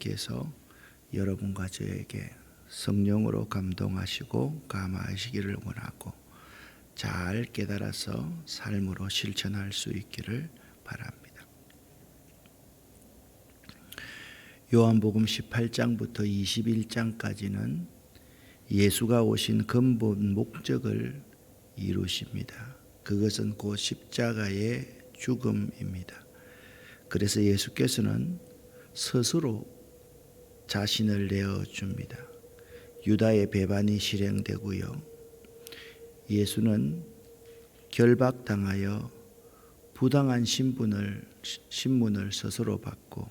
하나님께서 여러분과 저에게 성령으로 감동하시고 감화하시기를 원하고 잘 깨달아서 삶으로 실천할 수 있기를 바랍니다. 요한복음 18장부터 21장까지는 예수가 오신 근본 목적을 이루십니다. 그것은 곧 십자가의 죽음입니다. 그래서 예수께서는 스스로 자신을 내어줍니다. 유다의 배반이 실행되고요. 예수는 결박당하여 부당한 신문을 스스로 받고,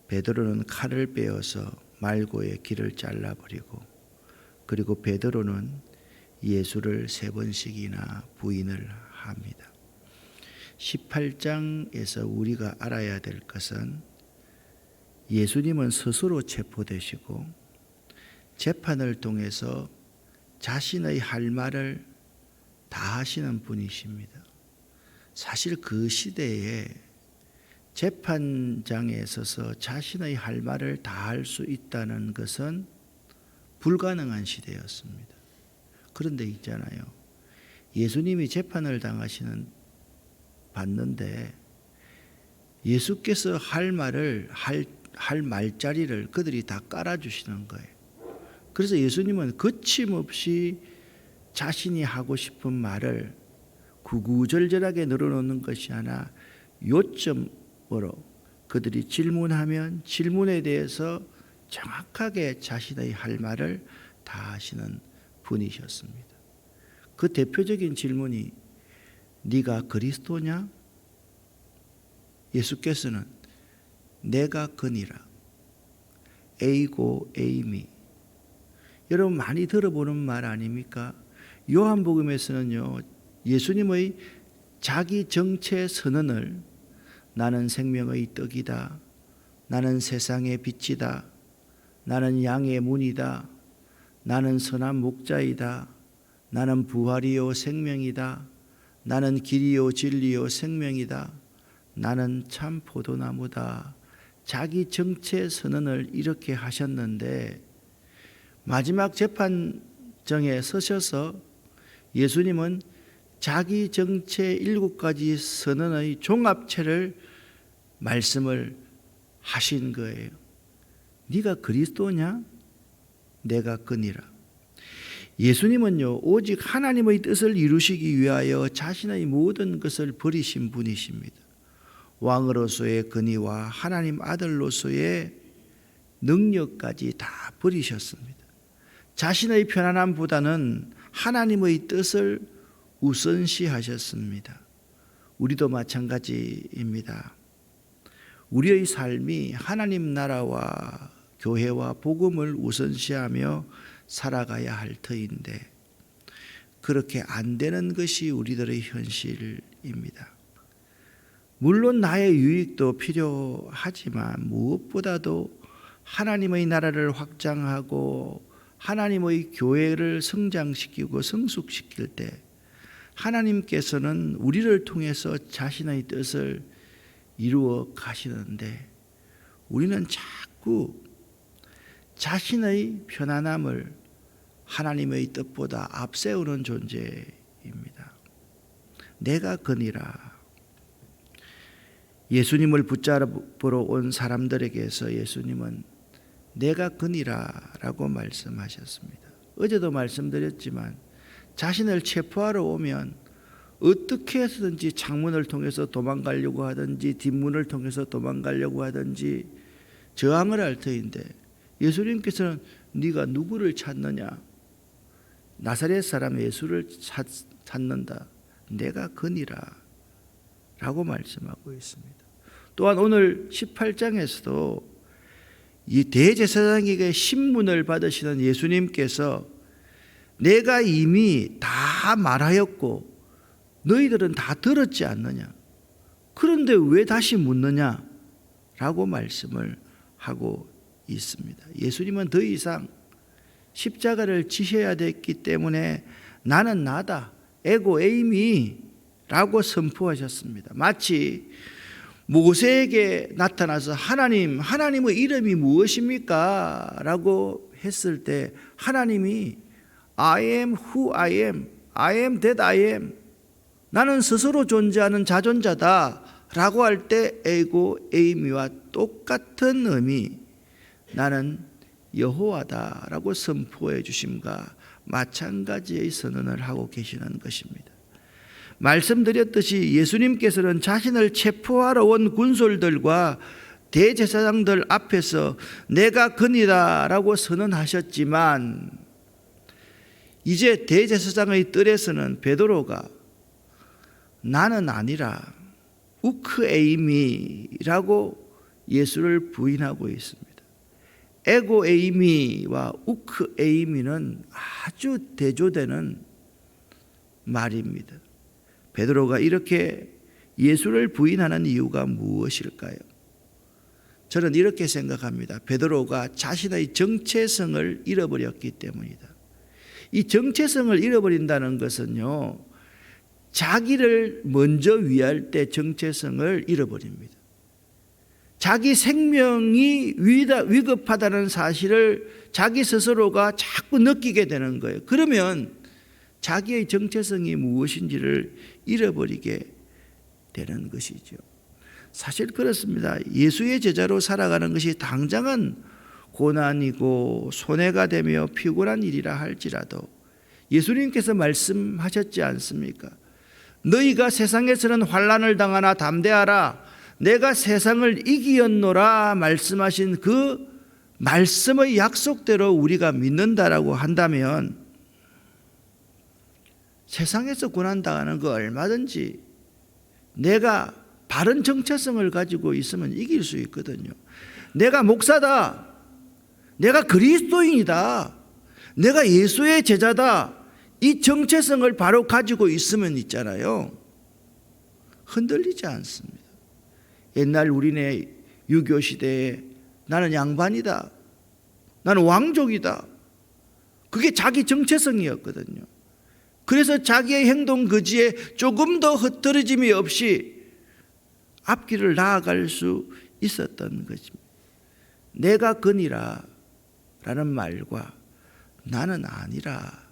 베드로는 칼을 빼어서 말고의 귀를 잘라버리고, 그리고 베드로는 예수를 3번씩이나 부인을 합니다. 18장에서 우리가 알아야 될 것은 예수님은 스스로 체포되시고 재판을 통해서 자신의 할 말을 다 하시는 분이십니다. 사실 그 시대에 재판장에 서서 자신의 할 말을 다 할 수 있다는 것은 불가능한 시대였습니다. 그런데 있잖아요. 예수님이 재판을 받는데 예수께서 할 말을 할 말자리를 그들이 다 깔아주시는 거예요. 그래서 예수님은 거침없이 자신이 하고 싶은 말을 구구절절하게 늘어놓는 것이 아니라 요점으로 그들이 질문하면 질문에 대해서 정확하게 자신의 할 말을 다 하시는 분이셨습니다. 그 대표적인 질문이 네가 그리스도냐? 예수께서는 내가 그니라. 에이고 에이미. 여러분 많이 들어보는 말 아닙니까? 요한복음에서는요, 예수님의 자기 정체 선언을 나는 생명의 떡이다. 나는 세상의 빛이다. 나는 양의 문이다. 나는 선한 목자이다. 나는 부활이요 생명이다. 나는 길이요 진리요 생명이다. 나는 참 포도나무다. 자기 정체 선언을 이렇게 하셨는데 마지막 재판정에 서셔서 예수님은 자기 정체 7가지 선언의 종합체를 말씀을 하신 거예요. 네가 그리스도냐? 내가 그니라. 예수님은요, 오직 하나님의 뜻을 이루시기 위하여 자신의 모든 것을 버리신 분이십니다. 왕으로서의 근위와 하나님 아들로서의 능력까지 다 버리셨습니다. 자신의 편안함보다는 하나님의 뜻을 우선시하셨습니다. 우리도 마찬가지입니다. 우리의 삶이 하나님 나라와 교회와 복음을 우선시하며 살아가야 할 터인데 그렇게 안 되는 것이 우리들의 현실입니다. 물론 나의 유익도 필요하지만 무엇보다도 하나님의 나라를 확장하고 하나님의 교회를 성장시키고 성숙시킬 때 하나님께서는 우리를 통해서 자신의 뜻을 이루어 가시는데 우리는 자꾸 자신의 편안함을 하나님의 뜻보다 앞세우는 존재입니다. 내가 그니라. 예수님을 붙잡으러 온 사람들에게서 예수님은 내가 그니라 라고 말씀하셨습니다. 어제도 말씀드렸지만 자신을 체포하러 오면 어떻게 해서든지 창문을 통해서 도망가려고 하든지 뒷문을 통해서 도망가려고 하든지 저항을 할 터인데 예수님께서는 네가 누구를 찾느냐? 나사렛 사람 예수를 찾는다. 내가 그니라 라고 말씀하고 있습니다. 또한 오늘 18장에서도 이 대제사장에게 신문을 받으시는 예수님께서 내가 이미 다 말하였고 너희들은 다 들었지 않느냐? 그런데 왜 다시 묻느냐? 라고 말씀을 하고 있습니다. 예수님은 더 이상 십자가를 지셔야 됐기 때문에 나는 나다. 에고 에이미 라고 선포하셨습니다. 마치 모세에게 나타나서 하나님의 이름이 무엇입니까? 라고 했을 때 하나님이 I am who I am, I am that I am, 나는 스스로 존재하는 자존자다 라고 할 때 에고 에이미와 똑같은 의미, 나는 여호와다 라고 선포해 주심과 마찬가지의 선언을 하고 계시는 것입니다. 말씀드렸듯이 예수님께서는 자신을 체포하러 온 군솔들과 대제사장들 앞에서 내가 그니라 라고 선언하셨지만, 이제 대제사장의 뜰에서는 베드로가 나는 아니라 우크에이미라고 예수를 부인하고 있습니다. 에고에이미와 우크에이미는 아주 대조되는 말입니다. 베드로가 이렇게 예수를 부인하는 이유가 무엇일까요? 저는 이렇게 생각합니다. 베드로가 자신의 정체성을 잃어버렸기 때문이다. 이 정체성을 잃어버린다는 것은요, 자기를 먼저 위할 때 정체성을 잃어버립니다. 자기 생명이 위급하다는 사실을 자기 스스로가 자꾸 느끼게 되는 거예요. 그러면 자기의 정체성이 무엇인지를 잃어버리게 되는 것이죠. 사실 그렇습니다. 예수의 제자로 살아가는 것이 당장은 고난이고 손해가 되며 피곤한 일이라 할지라도 예수님께서 말씀하셨지 않습니까? 너희가 세상에서는 환난을 당하나 담대하라, 내가 세상을 이기었노라 말씀하신 그 말씀의 약속대로 우리가 믿는다라고 한다면 세상에서 고난당하는 거 얼마든지 내가 바른 정체성을 가지고 있으면 이길 수 있거든요. 내가 목사다, 내가 그리스도인이다, 내가 예수의 제자다, 이 정체성을 바로 가지고 있으면 있잖아요, 흔들리지 않습니다. 옛날 우리네 유교 시대에 나는 양반이다, 나는 왕족이다, 그게 자기 정체성이었거든요. 그래서 자기의 행동 거지에 조금 더 흐트러짐이 없이 앞길을 나아갈 수 있었던 것입니다. 내가 그니라 라는 말과 나는 아니라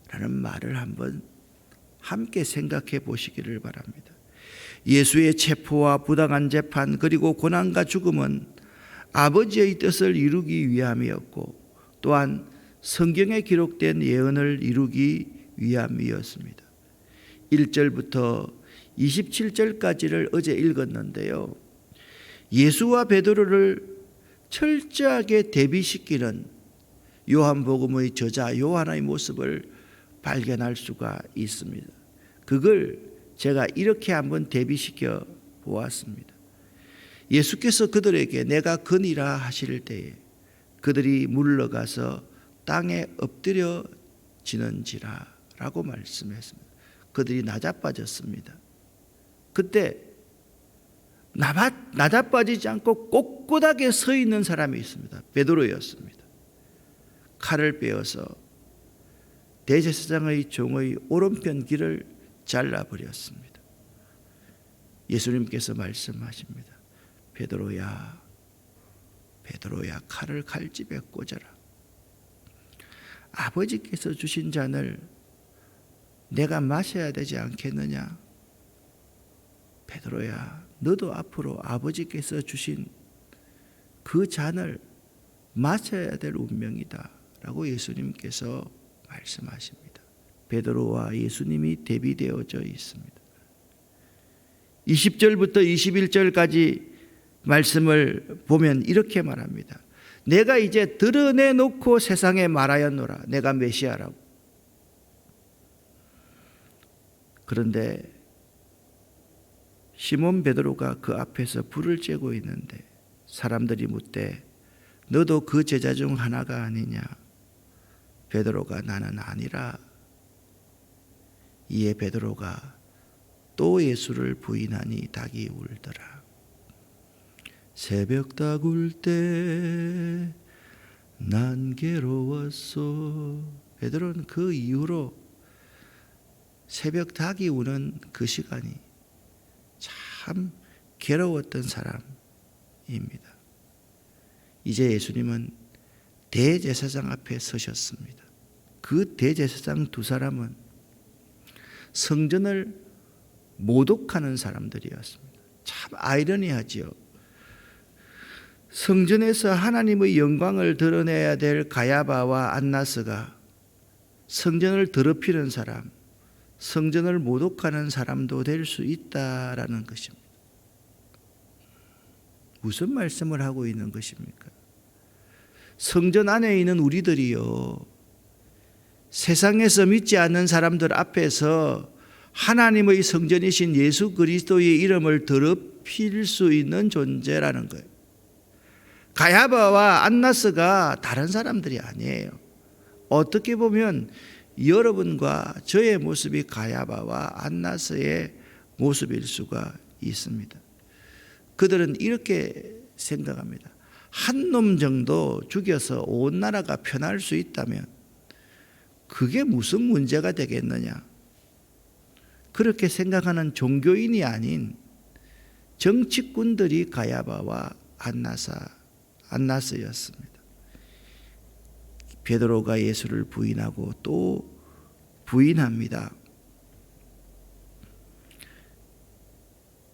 라는 말을 한번 함께 생각해 보시기를 바랍니다. 예수의 체포와 부당한 재판 그리고 고난과 죽음은 아버지의 뜻을 이루기 위함이었고 또한 성경에 기록된 예언을 이루기 위함이었습니다. 1절부터 27절까지를 어제 읽었는데요, 예수와 베드로를 철저하게 대비시키는 요한복음의 저자 요한의 모습을 발견할 수가 있습니다. 그걸 제가 이렇게 한번 대비시켜 보았습니다. 예수께서 그들에게 내가 그니라 하실 때에 그들이 물러가서 땅에 엎드려지는지라 라고 말씀했습니다. 그들이 나자빠졌습니다. 그때 나자빠지지 않고 꼿꼿하게 서 있는 사람이 있습니다. 베드로였습니다. 칼을 빼어서 대제사장의 종의 오른편 귀를 잘라버렸습니다. 예수님께서 말씀하십니다. 베드로야, 베드로야, 칼을 칼집에 꽂아라. 아버지께서 주신 잔을 내가 마셔야 되지 않겠느냐? 베드로야, 너도 앞으로 아버지께서 주신 그 잔을 마셔야 될 운명이다 라고 예수님께서 말씀하십니다. 베드로와 예수님이 대비되어져 있습니다. 20절부터 21절까지 말씀을 보면 이렇게 말합니다. 내가 이제 드러내놓고 세상에 말하였노라, 내가 메시아라고. 그런데 시몬 베드로가 그 앞에서 불을 쬐고 있는데 사람들이 묻되 너도 그 제자 중 하나가 아니냐? 베드로가 나는 아니라. 이에 베드로가 또 예수를 부인하니 닭이 울더라. 새벽 닭 울 때 난 괴로웠소. 베드로는 그 이후로 새벽 닭이 우는 그 시간이 참 괴로웠던 사람입니다. 이제 예수님은 대제사장 앞에 서셨습니다. 그 대제사장 두 사람은 성전을 모독하는 사람들이었습니다. 참 아이러니하지요. 성전에서 하나님의 영광을 드러내야 될 가야바와 안나스가 성전을 더럽히는 사람, 성전을 모독하는 사람도 될 수 있다라는 것입니다. 무슨 말씀을 하고 있는 것입니까? 성전 안에 있는 우리들이요, 세상에서 믿지 않는 사람들 앞에서 하나님의 성전이신 예수 그리스도의 이름을 더럽힐 수 있는 존재라는 거예요. 가야바와 안나스가 다른 사람들이 아니에요. 어떻게 보면 여러분과 저의 모습이 가야바와 안나스의 모습일 수가 있습니다. 그들은 이렇게 생각합니다. 한 놈 정도 죽여서 온 나라가 편할 수 있다면 그게 무슨 문제가 되겠느냐. 그렇게 생각하는 종교인이 아닌 정치꾼들이 가야바와 안나스였습니다. 베드로가 예수를 부인하고 또 부인합니다.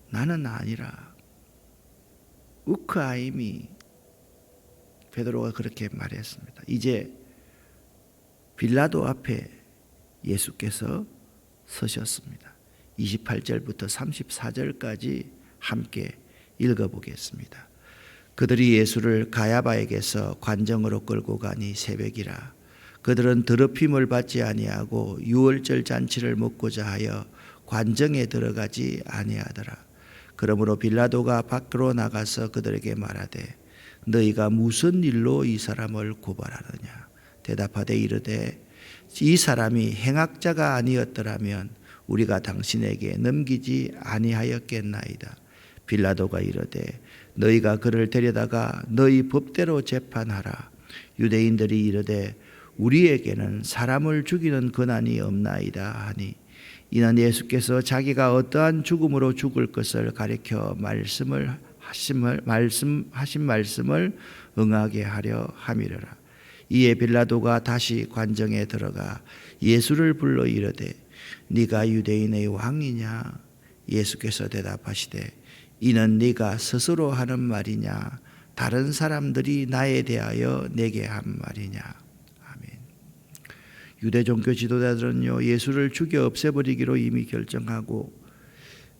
나는 아니라 우크아임이, 베드로가 그렇게 말했습니다. 이제 빌라도 앞에 예수께서 서셨습니다. 28절부터 34절까지 함께 읽어보겠습니다. 그들이 예수를 가야바에게서 관정으로 끌고 가니 새벽이라. 그들은 더럽힘을 받지 아니하고 유월절 잔치를 먹고자 하여 관정에 들어가지 아니하더라. 그러므로 빌라도가 밖으로 나가서 그들에게 말하되 너희가 무슨 일로 이 사람을 고발하느냐. 대답하되 이르되 이 사람이 행악자가 아니었더라면 우리가 당신에게 넘기지 아니하였겠나이다. 빌라도가 이르되 너희가 그를 데려다가 너희 법대로 재판하라. 유대인들이 이르되 우리에게는 사람을 죽이는 권한이 없나이다 하니 이는 예수께서 자기가 어떠한 죽음으로 죽을 것을 가리켜 하신 말씀을 응하게 하려 함이라. 이에 빌라도가 다시 관정에 들어가 예수를 불러 이르되 네가 유대인의 왕이냐. 예수께서 대답하시되 이는 네가 스스로 하는 말이냐 다른 사람들이 나에 대하여 내게 한 말이냐. 아멘. 유대 종교 지도자들은요, 예수를 죽여 없애버리기로 이미 결정하고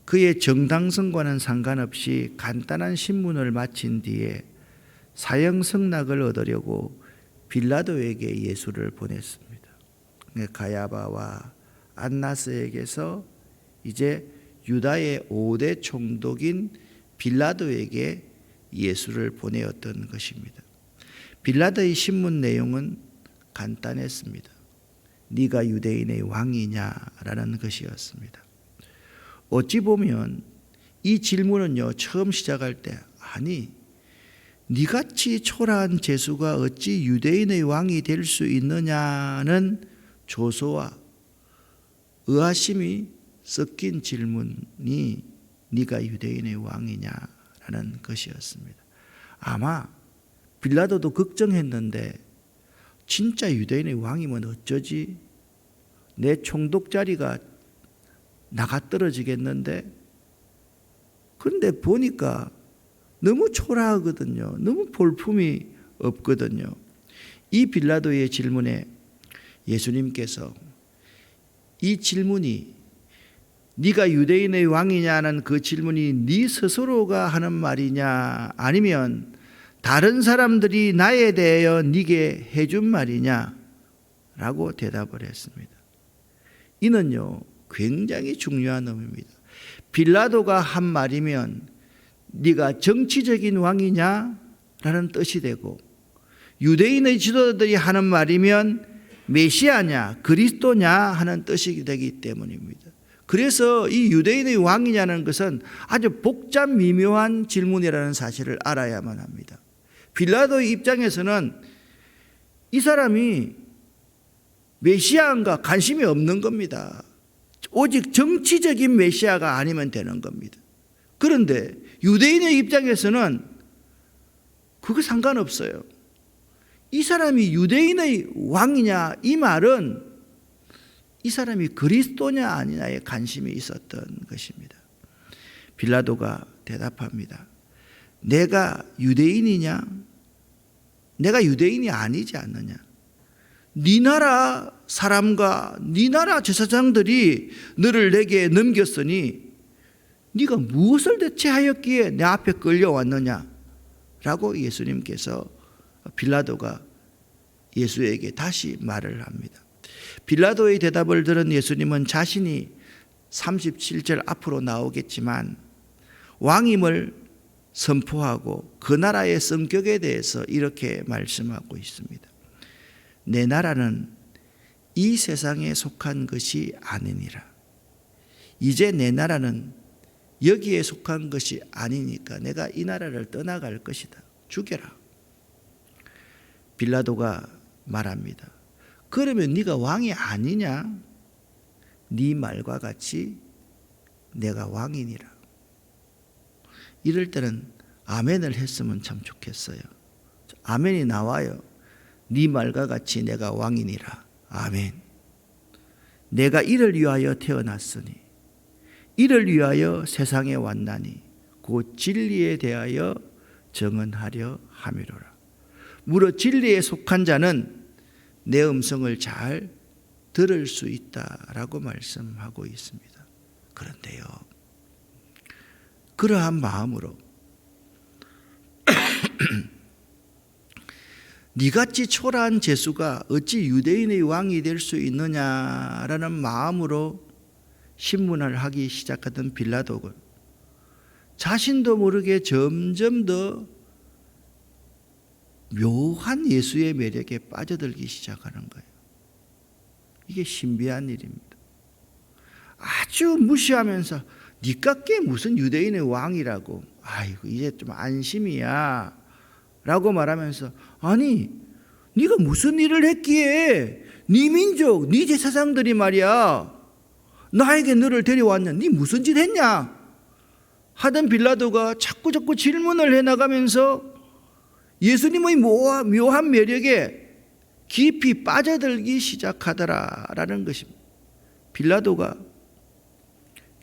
그의 정당성과는 상관없이 간단한 신문을 마친 뒤에 사형 승낙을 얻으려고 빌라도에게 예수를 보냈습니다. 가야바와 안나스에게서 이제 유다의 5대 총독인 빌라도에게 예수를 보내었던 것입니다. 빌라도의 신문 내용은 간단했습니다. 네가 유대인의 왕이냐라는 것이었습니다. 어찌 보면 이 질문은요, 처음 시작할 때 아니 네같이 초라한 재수가 어찌 유대인의 왕이 될 수 있느냐는 조소와 의아심이 섞인 질문이 네가 유대인의 왕이냐라는 것이었습니다. 아마 빌라도도 걱정했는데 진짜 유대인의 왕이면 어쩌지? 내 총독 자리가 나가 떨어지겠는데? 그런데 보니까 너무 초라하거든요. 너무 볼품이 없거든요. 이 빌라도의 질문에 예수님께서 이 질문이 네가 유대인의 왕이냐는 그 질문이 네 스스로가 하는 말이냐 아니면 다른 사람들이 나에 대하여 네게 해준 말이냐 라고 대답을 했습니다. 이는요 굉장히 중요한 의미입니다. 빌라도가 한 말이면 네가 정치적인 왕이냐 라는 뜻이 되고 유대인의 지도자들이 하는 말이면 메시아냐 그리스도냐 하는 뜻이 되기 때문입니다. 그래서 이 유대인의 왕이냐는 것은 아주 복잡 미묘한 질문이라는 사실을 알아야만 합니다. 빌라도의 입장에서는 이 사람이 메시아인가 관심이 없는 겁니다. 오직 정치적인 메시아가 아니면 되는 겁니다. 그런데 유대인의 입장에서는 그거 상관없어요. 이 사람이 유대인의 왕이냐 이 말은 이 사람이 그리스도냐 아니냐에 관심이 있었던 것입니다. 빌라도가 대답합니다. 내가 유대인이냐? 내가 유대인이 아니지 않느냐? 네 나라 사람과 네 나라 제사장들이 너를 내게 넘겼으니 네가 무엇을 대체하였기에 내 앞에 끌려왔느냐? 라고 예수님께서 빌라도가 예수에게 다시 말을 합니다. 빌라도의 대답을 들은 예수님은 자신이 37절 앞으로 나오겠지만 왕임을 선포하고 그 나라의 성격에 대해서 이렇게 말씀하고 있습니다. 내 나라는 이 세상에 속한 것이 아니니라. 이제 내 나라는 여기에 속한 것이 아니니까 내가 이 나라를 떠나갈 것이다. 죽여라. 빌라도가 말합니다. 그러면 네가 왕이 아니냐? 네 말과 같이 내가 왕이니라. 이럴 때는 아멘을 했으면 참 좋겠어요. 아멘이 나와요. 네 말과 같이 내가 왕이니라. 아멘. 내가 이를 위하여 태어났으니 이를 위하여 세상에 왔나니 곧 진리에 대하여 정언하려 함이로라. 무려 진리에 속한 자는 내 음성을 잘 들을 수 있다라고 말씀하고 있습니다. 그런데요, 그러한 마음으로 니같이 초라한 재수가 어찌 유대인의 왕이 될 수 있느냐라는 마음으로 신문을 하기 시작하던 빌라도가 자신도 모르게 점점 더 묘한 예수의 매력에 빠져들기 시작하는 거예요. 이게 신비한 일입니다. 아주 무시하면서 니깎게 무슨 유대인의 왕이라고, 아이고 이제 좀 안심이야 라고 말하면서, 아니 네가 무슨 일을 했기에 네 민족, 네 제사장들이 말이야 나에게 너를 데려왔냐, 네 무슨 짓 했냐 하던 빌라도가 자꾸 질문을 해나가면서 예수님의 묘한 매력에 깊이 빠져들기 시작하더라라는 것입니다. 빌라도가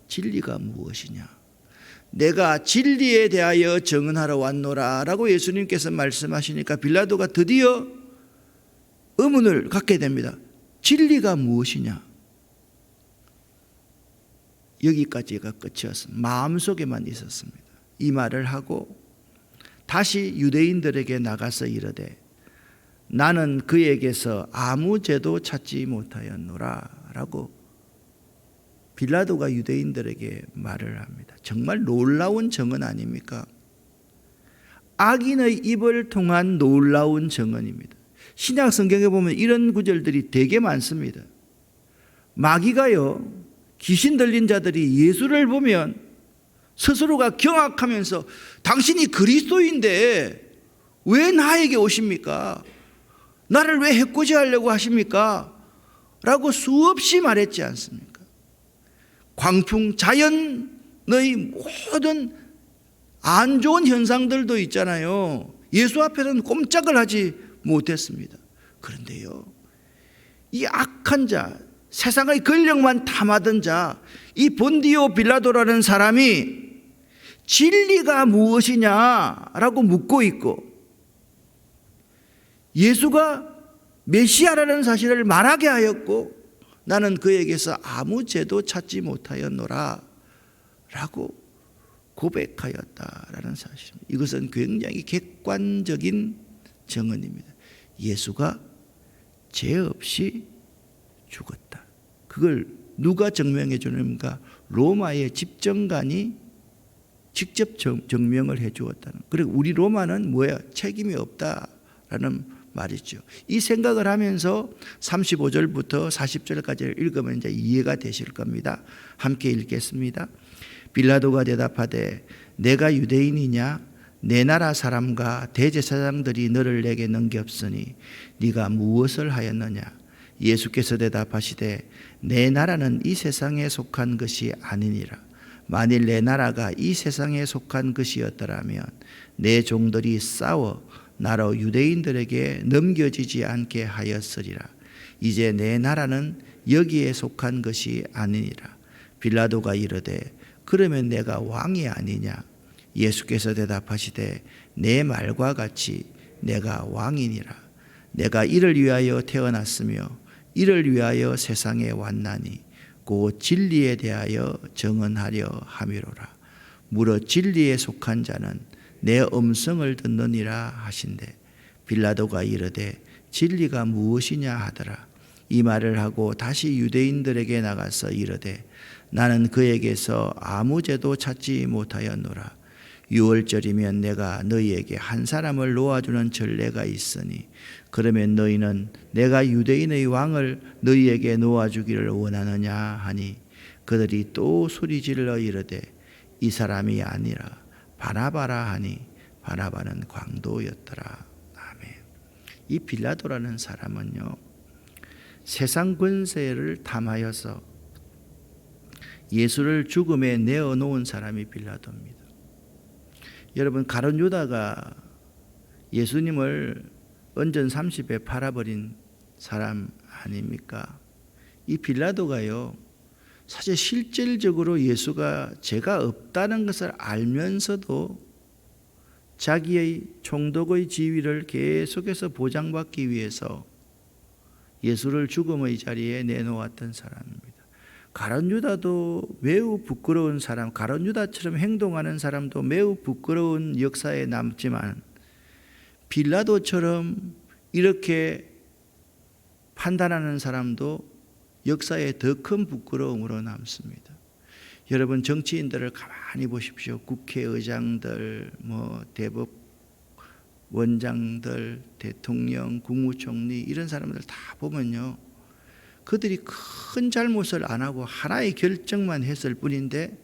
진리가 무엇이냐, 내가 진리에 대하여 정언하러 왔노라 라고 예수님께서 말씀하시니까 빌라도가 드디어 의문을 갖게 됩니다. 진리가 무엇이냐? 여기까지가 끝이었습니다. 마음속에만 있었습니다. 이 말을 하고 다시 유대인들에게 나가서 이르되 나는 그에게서 아무 죄도 찾지 못하였노라 라고 빌라도가 유대인들에게 말을 합니다. 정말 놀라운 정언 아닙니까? 악인의 입을 통한 놀라운 정언입니다. 신약 성경에 보면 이런 구절들이 되게 많습니다. 마귀가요, 귀신 들린 자들이 예수를 보면 스스로가 경악하면서 당신이 그리스도인데 왜 나에게 오십니까? 나를 왜 해코지하려고 하십니까? 라고 수없이 말했지 않습니까? 광풍, 자연의 모든 안 좋은 현상들도 있잖아요. 예수 앞에서는 꼼짝을 하지 못했습니다. 그런데요, 이 악한 자, 세상의 권력만 탐하던 자, 이 본디오 빌라도라는 사람이 진리가 무엇이냐라고 묻고 있고 예수가 메시아라는 사실을 말하게 하였고 나는 그에게서 아무 죄도 찾지 못하였노라 라고 고백하였다라는 사실입니다. 이것은 굉장히 객관적인 정언입니다. 예수가 죄 없이 죽었다. 그걸 누가 증명해 주는가? 로마의 집정관이 직접 증명을 해 주었다는. 그리고 우리 로마는 뭐야? 책임이 없다라는 말이죠. 이 생각을 하면서 35절부터 40절까지를 읽으면 이제 이해가 되실 겁니다. 함께 읽겠습니다. 빌라도가 대답하되 내가 유대인이냐? 내 나라 사람과 대제사장들이 너를 내게 넘겼으니 네가 무엇을 하였느냐? 예수께서 대답하시되 내 나라는 이 세상에 속한 것이 아니니라. 만일 내 나라가 이 세상에 속한 것이었더라면 내 종들이 싸워 나로 유대인들에게 넘겨지지 않게 하였으리라. 이제 내 나라는 여기에 속한 것이 아니니라. 빌라도가 이르되 그러면 내가 왕이 아니냐? 예수께서 대답하시되 내 말과 같이 내가 왕이니라. 내가 이를 위하여 태어났으며 이를 위하여 세상에 왔나니 곧 진리에 대하여 증언하려 함이로라. 무려 진리에 속한 자는 내 음성을 듣느니라 하신대 빌라도가 이르되 진리가 무엇이냐 하더라. 이 말을 하고 다시 유대인들에게 나가서 이르되 나는 그에게서 아무 죄도 찾지 못하였노라. 유월절이면 내가 너희에게 한 사람을 놓아주는 전례가 있으니 그러면 너희는 내가 유대인의 왕을 너희에게 놓아주기를 원하느냐 하니 그들이 또 소리질러 이르되 이 사람이 아니라 바나바라 하니 바나바는 광도였더라. 아멘. 이 빌라도라는 사람은요, 세상 권세를 탐하여서 예수를 죽음에 내어놓은 사람이 빌라도입니다. 여러분, 가룟 유다가 예수님을 은전 30에 팔아버린 사람 아닙니까? 이 빌라도가요, 사실 실질적으로 예수가 죄가 없다는 것을 알면서도 자기의 총독의 지위를 계속해서 보장받기 위해서 예수를 죽음의 자리에 내놓았던 사람입니다. 가룟 유다도 매우 부끄러운 사람, 가룟 유다처럼 행동하는 사람도 매우 부끄러운 역사에 남지만 빌라도처럼 이렇게 판단하는 사람도 역사에 더 큰 부끄러움으로 남습니다. 여러분, 정치인들을 가만히 보십시오. 국회의장들, 대법 원장들, 대통령, 국무총리 이런 사람들 다 보면요, 그들이 큰 잘못을 안 하고 하나의 결정만 했을 뿐인데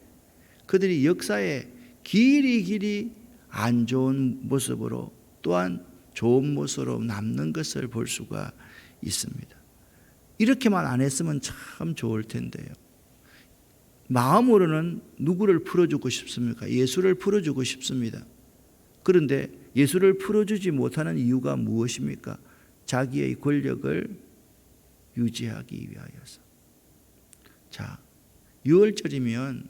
그들이 역사에 길이 안 좋은 모습으로 또한 좋은 모습으로 남는 것을 볼 수가 있습니다. 이렇게만 안 했으면 참 좋을 텐데요. 마음으로는 누구를 풀어주고 싶습니까? 예수를 풀어주고 싶습니다. 그런데 예수를 풀어주지 못하는 이유가 무엇입니까? 자기의 권력을 유지하기 위하여서. 자, 6월절이면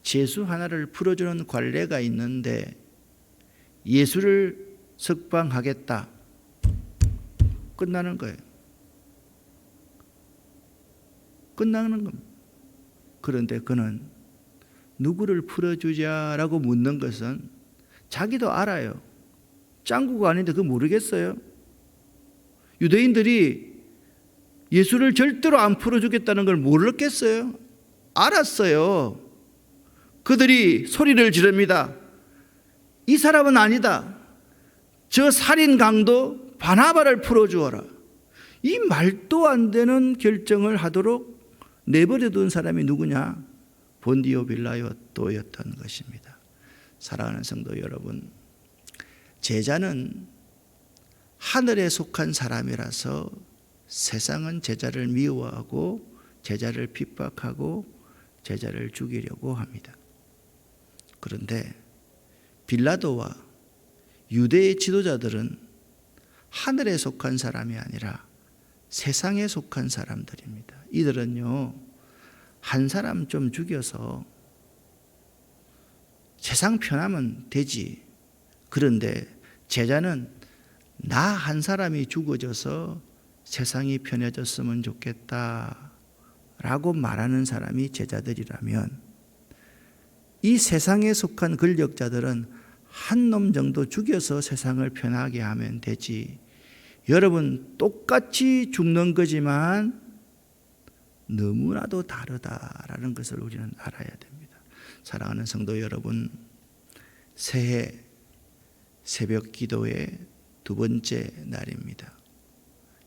죄수 하나를 풀어주는 관례가 있는데 예수를 석방하겠다. 끝나는 거예요. 끝나는 겁니다. 그런데 그는 누구를 풀어주자라고 묻는 것은 자기도 알아요. 짱구가 아닌데 그거 모르겠어요? 유대인들이 예수를 절대로 안 풀어주겠다는 걸 모르겠어요? 알았어요. 그들이 소리를 지릅니다. 이 사람은 아니다. 저 살인 강도 바나바를 풀어주어라. 이 말도 안 되는 결정을 하도록 내버려둔 사람이 누구냐? 본디오 빌라도였던 것입니다. 사랑하는 성도 여러분, 제자는 하늘에 속한 사람이라서 세상은 제자를 미워하고 제자를 핍박하고 제자를 죽이려고 합니다. 그런데 빌라도와 유대의 지도자들은 하늘에 속한 사람이 아니라 세상에 속한 사람들입니다. 이들은요, 한 사람 좀 죽여서 세상 편하면 되지. 그런데 제자는 나 한 사람이 죽어져서 세상이 편해졌으면 좋겠다 라고 말하는 사람이 제자들이라면 이 세상에 속한 권력자들은 한 놈 정도 죽여서 세상을 편하게 하면 되지. 여러분, 똑같이 죽는 거지만 너무나도 다르다라는 것을 우리는 알아야 됩니다. 사랑하는 성도 여러분, 새해 새벽 기도의 두 번째 날입니다.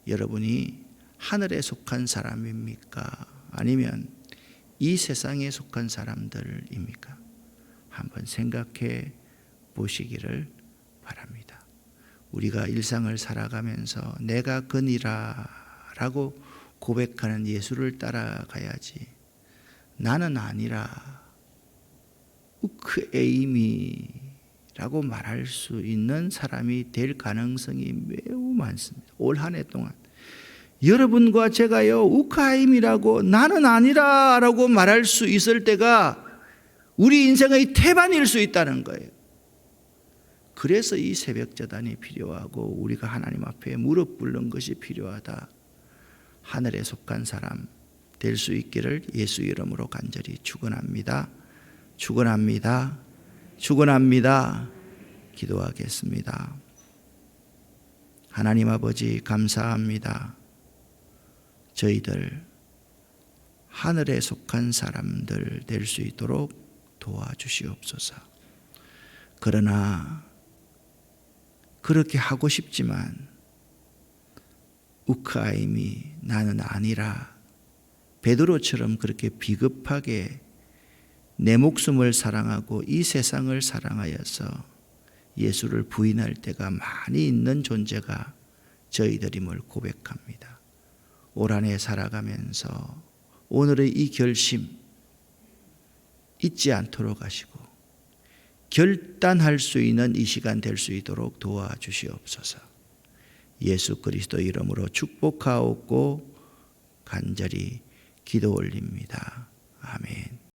여러분이 하늘에 속한 사람입니까? 아니면 이 세상에 속한 사람들입니까? 한번 생각해 보시기를 바랍니다. 우리가 일상을 살아가면서 내가 그니라 라고 고백하는 예수를 따라가야지 나는 아니라 우크에이미라고 말할 수 있는 사람이 될 가능성이 매우 많습니다. 올 한 해 동안 여러분과 제가요 우크아임이라고 나는 아니라라고 말할 수 있을 때가 우리 인생의 태반일 수 있다는 거예요. 그래서 이 새벽 제단이 필요하고 우리가 하나님 앞에 무릎 꿇는 것이 필요하다. 하늘에 속한 사람 될 수 있기를 예수 이름으로 간절히 축원합니다. 축원합니다. 축원합니다. 기도하겠습니다. 하나님 아버지 감사합니다. 저희들 하늘에 속한 사람들 될 수 있도록 도와주시옵소서. 그러나 그렇게 하고 싶지만 우크아임이 나는 아니라 베드로처럼 그렇게 비겁하게 내 목숨을 사랑하고 이 세상을 사랑하여서 예수를 부인할 때가 많이 있는 존재가 저희들임을 고백합니다. 올 한 해 살아가면서 오늘의 이 결심 잊지 않도록 하시고 결단할 수 있는 이 시간 될 수 있도록 도와주시옵소서. 예수 그리스도 이름으로 축복하옵고 간절히 기도 올립니다. 아멘.